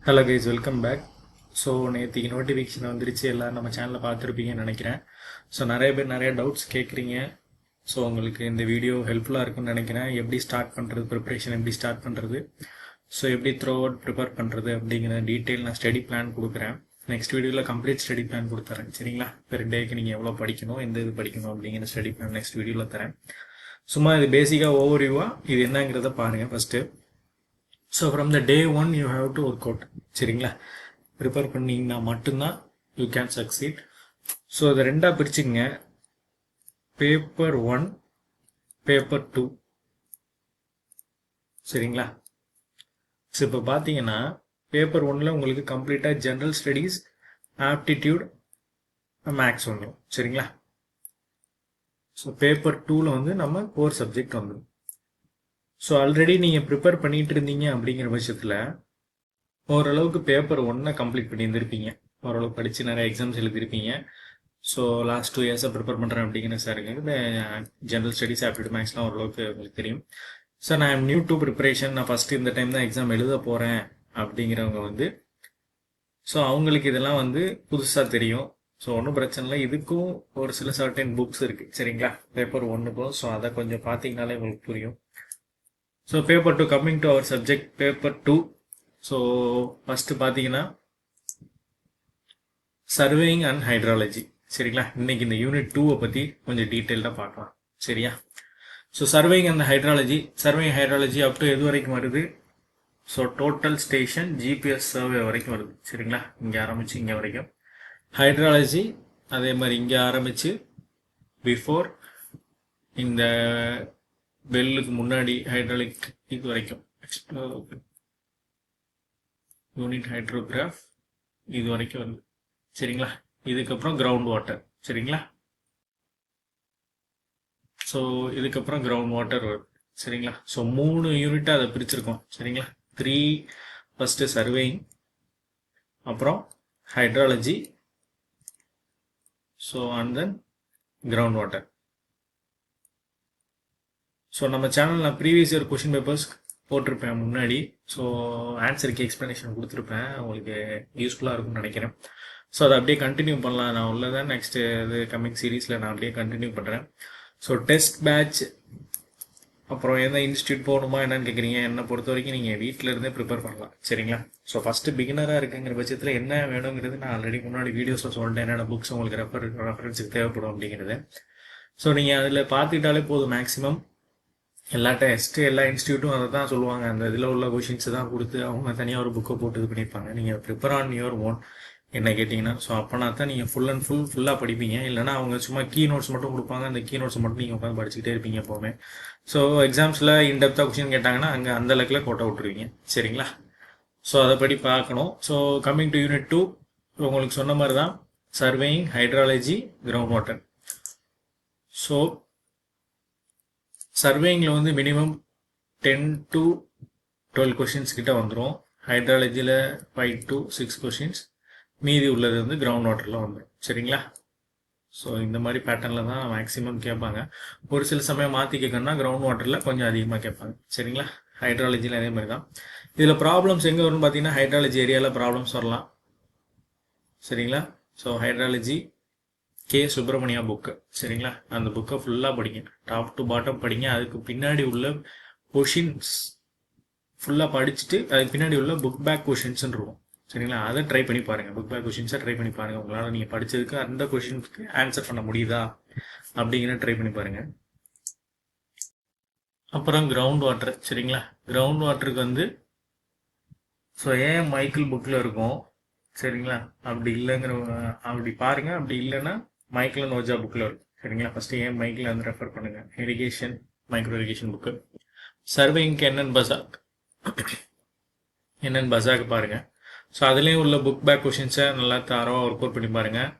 Hello guys, welcome back. So நேற்றுக்கு notification வந்துருச்சு, எல்லோரும் நம்ம சேனலில் பார்த்துருப்பீங்கன்னு நினைக்கிறேன். ஸோ நிறைய பேர் நிறைய டவுட்ஸ் கேட்குறீங்க. ஸோ உங்களுக்கு இந்த வீடியோ ஹெல்ப்ஃபுல்லாக இருக்கும்னு நினைக்கிறேன். எப்படி ஸ்டார்ட் பண்ணுறது, ப்ரிப்ரேஷன் எப்படி ஸ்டார்ட் பண்ணுறது, ஸோ எப்படி த்ரூ அவுட் ப்ரிப்பேர் பண்ணுறது அப்படிங்கிற டீட்டெயில் நான் ஸ்டடி பிளான் கொடுக்குறேன். நெக்ஸ்ட் வீடியோவில் கம்ப்ளீட் ஸ்டடி பிளான் கொடுத்துறேன். சரிங்களா? பெர் டேக்கு நீங்கள் எவ்வளோ படிக்கணும், எந்த இது படிக்கணும் அப்படிங்கிற ஸ்டடி பிளான் நெக்ஸ்ட் வீடியோவில் தரேன். சும்மா இது பேசிக்காக ஓவர்வியூவாக இது என்னங்கிறத பாருங்கள் first. So from the day one you have to work out. சரிங்களா? ப்ரிப்பேர் பண்ணிங்கன்னா மட்டும்தான் யூ கேன் சக்சீட். ஸோ இதை ரெண்டாக பிரிச்சுங்க. Paper 1, paper 2. சரிங்களா? ஸோ இப்போ பார்த்தீங்கன்னா பேப்பர் 1ல் உங்களுக்கு கம்ப்ளீட்டாக ஜென்ரல் ஸ்டடீஸ், ஆப்டிடியூட், மேக்ஸ் வந்துடும். சரிங்களா? ஸோ பேப்பர் 2ல் வந்து நம்ம கோர் சப்ஜெக்ட் வந்துடும். ஸோ ஆல்ரெடி நீங்கள் ப்ரிப்பேர் பண்ணிட்டு இருந்தீங்க அப்படிங்கிற பட்சத்தில் ஓரளவுக்கு பேப்பர் 1 கம்ப்ளீட் பண்ணியிருந்திருப்பீங்க. ஓரளவுக்கு படித்து நிறைய எக்ஸாம்ஸ் எழுதியிருப்பீங்க. ஸோ லாஸ்ட் 2 இயர்ஸாக ப்ரிப்பேர் பண்ணுறேன் அப்படிங்கிற சாருங்க இந்த ஜென்ரல் ஸ்டடீஸ், ஆப்டிடியூட், மேக்ஸ்லாம் ஓரளவுக்கு உங்களுக்கு தெரியும். சார் நான் ஐம் நியூ டு ப்ரிப்பரேஷன், நான் ஃபஸ்ட்டு இந்த டைம் தான் எக்ஸாம் எழுத போகிறேன் அப்படிங்கிறவங்க வந்து ஸோ அவங்களுக்கு இதெல்லாம் வந்து புதுசாக தெரியும். ஸோ ஒன்றும் பிரச்சனை இல்லை. இதுக்கும் ஒரு சில சர்டன் புக்ஸ் இருக்குது. சரிங்களா? பேப்பர் 1க்கும். ஸோ அதை கொஞ்சம் பார்த்தீங்கனாலே உங்களுக்கு புரியும். So paper 2, coming to our subject paper 2. So first பார்த்தீங்கன்னா சர்வேயிங் அண்ட் ஹைட்ராலஜி. சரிங்களா? இன்னைக்கு இந்த யூனிட் 2 பற்றி கொஞ்சம் டீட்டெயில்டாக பார்க்கலாம். சரியா? So surveying and hydrology. Surveying hydrology up to எது வரைக்கும் வருது? So total station GPS survey வரைக்கும் வருது. சரிங்களா? இங்கே ஆரம்பிச்சு இங்கே வரைக்கும். ஹைட்ராலஜி அதே மாதிரி இங்கே ஆரம்பிச்சு பிஃபோர் இந்த பெல்லுக்கு முன்னாடி ஹைட்ராலிக் இது வரைக்கும், யூனிட் ஹைட்ரோகிராஃப் இது வரைக்கும் வருது. சரிங்களா? இதுக்கப்புறம் கிரவுண்ட் வாட்டர். சரிங்களா? ஸோ இதுக்கப்புறம் கிரவுண்ட் வாட்டர் வருது. சரிங்களா? ஸோ 3 யூனிட்டாக அதை பிரிச்சிருக்கோம். சரிங்களா? 3 ஃபஸ்ட்டு சர்வேயிங், அப்புறம் hydrology, so and then ground water. So நம்ம சேனல் நான் ப்ரீவியஸ் இயர் கொஷின் பேப்பர்ஸ் போட்டிருப்பேன் முன்னாடி. ஸோ ஆன்சருக்கு எக்ஸ்ப்ளனேஷன் கொடுத்துருப்பேன். உங்களுக்கு யூஸ்ஃபுல்லாக இருக்கும்னு நினைக்கிறேன். ஸோ அதை அப்படியே கண்டினியூ பண்ணலாம். நான் உள்ளதான் நெக்ஸ்ட் இது கம்மிங் சீரீஸில் நான் அப்படியே கண்டினியூ பண்ணுறேன். ஸோ டெஸ்ட் பேட்ச், அப்புறம் எந்த இன்ஸ்டியூட் போகணுமா என்னன்னு கேட்குறீங்க. என்னை பொறுத்த வரைக்கும் நீங்கள் வீட்டில் இருந்தே ப்ரிப்பேர் பண்ணலாம். சரிங்களா? ஸோ ஃபஸ்ட்டு பிகினராக இருக்குங்கிற பட்சத்தில் என்ன வேணுங்கிறது நான் ஆல்ரெடி முன்னாடி வீடியோஸில் சொல்லிட்டேன். என்னென்ன புக்ஸ் உங்களுக்கு ரெஃபரன்ஸுக்கு தேவைப்படும் அப்படிங்கிறது. ஸோ நீங்கள் அதில் பார்த்துக்கிட்டாலே போதும். மேக்ஸிமம் எல்லா டெஸ்ட்டு எல்லா இன்ஸ்டியூட்டும் அதை தான் சொல்லுவாங்க. அந்த இதில் உள்ள கொஷின்ஸ் தான் கொடுத்து அவங்க தனியாக ஒரு புக்கை போட்டு இது பண்ணியிருப்பாங்க. நீங்கள் ப்ரிப்பேர் ஆன் யுவர் ஓன் என்ன கேட்டிங்கன்னா. ஸோ அப்போனா தான் நீங்கள் ஃபுல்லாக படிப்பீங்க. இல்லைனா அவங்க சும்மா கீ நோட்ஸ் மட்டும் கொடுப்பாங்க. அந்த கீ நோட்ஸ் மட்டும் நீங்கள் உட்காந்து படிச்சுக்கிட்டே இருப்பீங்க எப்போவுமே. ஸோ எக்ஸாம்ஸில் இன்டெப்த்தாக கொஷின் கேட்டாங்கன்னா அங்கே அந்த லெக்கில் கோட்டை விட்டுருவீங்க. சரிங்களா? ஸோ அதை படி பார்க்கணும். ஸோ கம்மிங் டு யூனிட் 2, உங்களுக்கு சொன்ன மாதிரி தான் surveying, hydrology, ground water. So சர்வேயிங்கில் வந்து மினிமம் 10 to 12 கொஷின்ஸ் கிட்ட வந்துடும். ஹைட்ராலஜியில் 5 to 6 கொஷின்ஸ். மீதி உள்ளது வந்து கிரவுண்ட் வாட்டரில் வந்துடும். சரிங்களா? ஸோ இந்த மாதிரி பேட்டர்னில் தான் மேக்ஸிமம் கேட்பாங்க. ஒரு சில சமயம் மாற்றி கேட்கணும்னா கிரவுண்ட் வாட்டரில் கொஞ்சம் அதிகமாக கேட்பாங்க. சரிங்களா? ஹைட்ராலஜியில் அதே மாதிரி தான். இதில் ப்ராப்ளம்ஸ் எங்கே வரும்னு பார்த்தீங்கன்னா ஹைட்ராலஜி ஏரியாவில் ப்ராப்ளம்ஸ் வரலாம். சரிங்களா? So hydrology K Subramanya book. சரிங்களா? அந்த புக்கை ஃபுல்லாக படிங்க, டாப் டு பாட்டம் படிங்க. அதுக்கு பின்னாடி உள்ள கொஷின்ஸ் ஃபுல்லாக படிச்சுட்டு அதுக்கு பின்னாடி உள்ள புக் பேக் கொஷின்ஸ்ன்னு இருக்கும். சரிங்களா? அதை ட்ரை பண்ணி பாருங்கள். புக் பேக் கொஷின்ஸை ட்ரை பண்ணி பாருங்கள். உங்களால் நீங்கள் படித்ததுக்கு அந்த கொஷின்ஸ்க்கு ஆன்சர் பண்ண முடியுதா அப்படிங்கிற ட்ரை பண்ணி பாருங்கள். அப்புறம் கிரவுண்ட் வாட்டர். சரிங்களா? கிரவுண்ட் வாட்டருக்கு வந்து ஸோ ஏன் மைக்கேல் புக்கில் இருக்கும். சரிங்களா? அப்படி இல்லைங்கிற அப்படி பாருங்கள். அப்படி இல்லைன்னா மைக்கேல் நோஜா புக்கில் இருக்கும். சரிங்களா? ஃபஸ்ட்டு ஏன் மைக்கேல் வந்து ரெஃபர் பண்ணுங்கள். Irrigation, micro irrigation book. சர்வேயிங்க்கு என்னென்னு பசாக்கு பாருங்கள். ஸோ அதுலேயும் உள்ள புக் பேக் கொஷின்ஸை நல்லா தரவாக ஒர்க் அவுட் பண்ணி பாருங்கள்.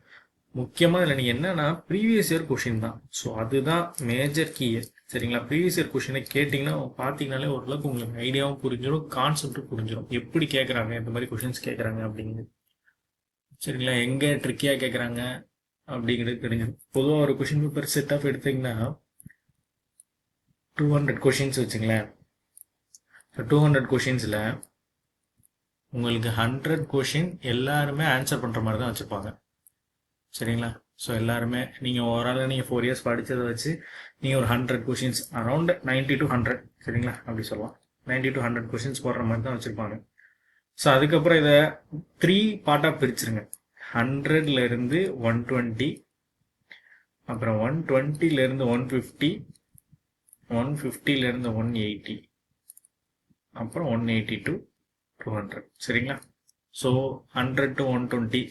முக்கியமாக இதில் நீங்கள் என்னென்னா ப்ரீவியஸ் இயர் கொஷின் தான். ஸோ அதுதான் மேஜர் கீ. சரிங்களா? ப்ரீவியஸ் இயர் கொஷினை கேட்டிங்கன்னா பார்த்தீங்கனாலே ஓரளவுக்கு உங்களுக்கு ஐடியாவும் புரிஞ்சிடும், கான்செப்ட்டும் புரிஞ்சிடும். எப்படி கேட்குறாங்க, இந்த மாதிரி கொஷின்ஸ் கேட்குறாங்க அப்படிங்கிறது. சரிங்களா? எங்கே ட்ரிக்கியாக கேட்குறாங்க அப்படிங்கிறது தெரிஞ்சிடும். பொதுவாக ஒரு கொஷின் பேப்பர் செட் ஆஃப் எடுத்திங்கன்னா 200 கொஷின்ஸ் வச்சுங்களேன். 200 கொஷின்ஸில் உங்களுக்கு 100 கொஷின் எல்லாருமே ஆன்சர் பண்ணுற மாதிரி தான் வச்சுருப்பாங்க. சரிங்களா? ஸோ எல்லாருமே நீங்கள் ஓவரால் நீங்கள் 4 இயர்ஸ் படித்ததை வச்சு நீங்கள் ஒரு 100 கொஷின்ஸ் அரௌண்ட் 90 to 100, சரிங்களா, அப்படி சொல்லலாம். 90 to 100 கொஷின்ஸ் போடுற மாதிரி தான் வச்சுருப்பாங்க. ஸோ அதுக்கப்புறம் இதை 3 பார்ட்டாக பிரிச்சுருங்க. 100லேருந்து 120, அப்புறம் 120லேருந்து 150, 150லேருந்து 180, அப்புறம் 180 to 200, சரிங்களா? ஸோ 100 to 120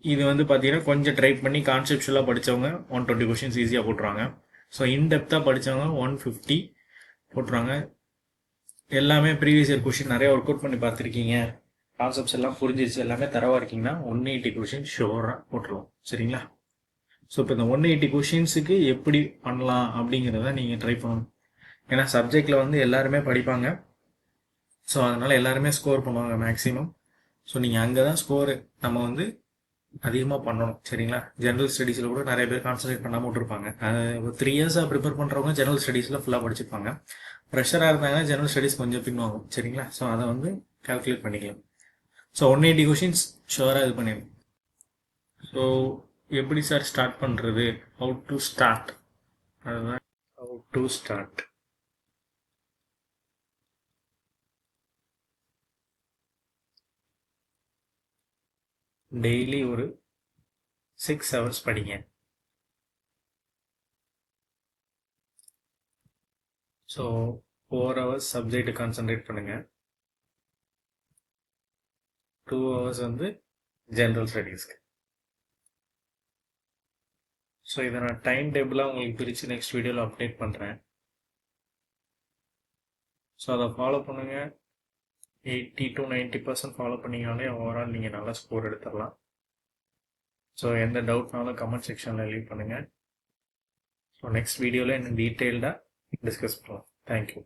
இது வந்து பார்த்தீங்கன்னா கொஞ்சம் ட்ரை பண்ணி கான்செப்ஷுவலாக படித்தவங்க 120 கொஷின்ஸ் ஈஸியாக போட்டுருவாங்க. ஸோ இன்டெப்த்தாக படித்தவங்க 150 போட்டுருவாங்க. எல்லாமே ப்ரீவியஸ் இயர் கொஷின் நிறைய ஒர்க் அவுட் பண்ணி பார்த்துருக்கீங்க, கான்செப்ட்ஸ் எல்லாம் புரிஞ்சிருச்சு, எல்லாமே தரவாக இருக்கீங்கன்னா 180 கொஷின் ஷோராக போட்டுருவோம், சரிங்களா? ஸோ இப்போ இந்த 180 கொஷின்ஸுக்கு எப்படி பண்ணலாம் அப்படிங்கிறத நீங்கள் ட்ரை பண்ணணும். ஏன்னா சப்ஜெக்டில் வந்து எல்லாருமே படிப்பாங்க. ஸோ அதனால் எல்லாருமே ஸ்கோர் பண்ணுவாங்க மேக்ஸிமம். ஸோ நீங்கள் அங்கே தான் ஸ்கோரு நம்ம வந்து அதிகமாக பண்ணணும், சரிங்களா? ஜென்ரல் ஸ்டடீஸில் கூட நிறைய பேர் கான்சன்ட்ரேட் பண்ணாமல் விட்டுருப்பாங்க. ஒரு 3 இயர்ஸாக ப்ரிப்பேர் பண்ணுறவங்க ஜென்ரல் ஸ்டடீஸில் ஃபுல்லாக படிச்சிருப்பாங்க. ப்ரெஷராக இருந்தாங்கன்னா ஜென்ரல் ஸ்டடீஸ் கொஞ்சம் பின்வாங்கும், சரிங்களா? ஸோ அதை வந்து கால்குலேட் பண்ணிக்கலாம். ஸோ 180 கொஷின்ஸ் ஷுவராக இது பண்ணிடணும். ஸோ எப்படி சார் ஸ்டார்ட் பண்ணுறது, ஹவு டு ஸ்டார்ட், அதுதான் ஹவு டு ஸ்டார்ட். டெய்லி ஒரு 6 ஹவர்ஸ் படிங்க. ஸோ 4 ஹவர்ஸ் சப்ஜெக்ட் கான்சன்ட்ரேட் பண்ணுங்க, 2 ஹவர்ஸ் வந்து ஜென்ரல் ஸ்டடீஸ்க்கு. ஸோ இதை நான் டைம் டேபிளாக உங்களுக்கு பிரித்து நெக்ஸ்ட் வீடியோவில் அப்டேட் பண்ணுறேன். ஸோ அதை ஃபாலோ பண்ணுங்கள். 80 to 90% ஃபாலோ பண்ணிங்கனாலே ஓவரால் நீங்கள் நல்லா ஸ்கோர் எடுத்துடலாம். ஸோ எந்த டவுட்னாலும் கமெண்ட் செக்ஷனில் லீவ் பண்ணுங்கள். ஸோ நெக்ஸ்ட் வீடியோவில் இன்னும் டீட்டெயில்டாக டிஸ்கஸ் பண்ணலாம். தேங்க்யூ.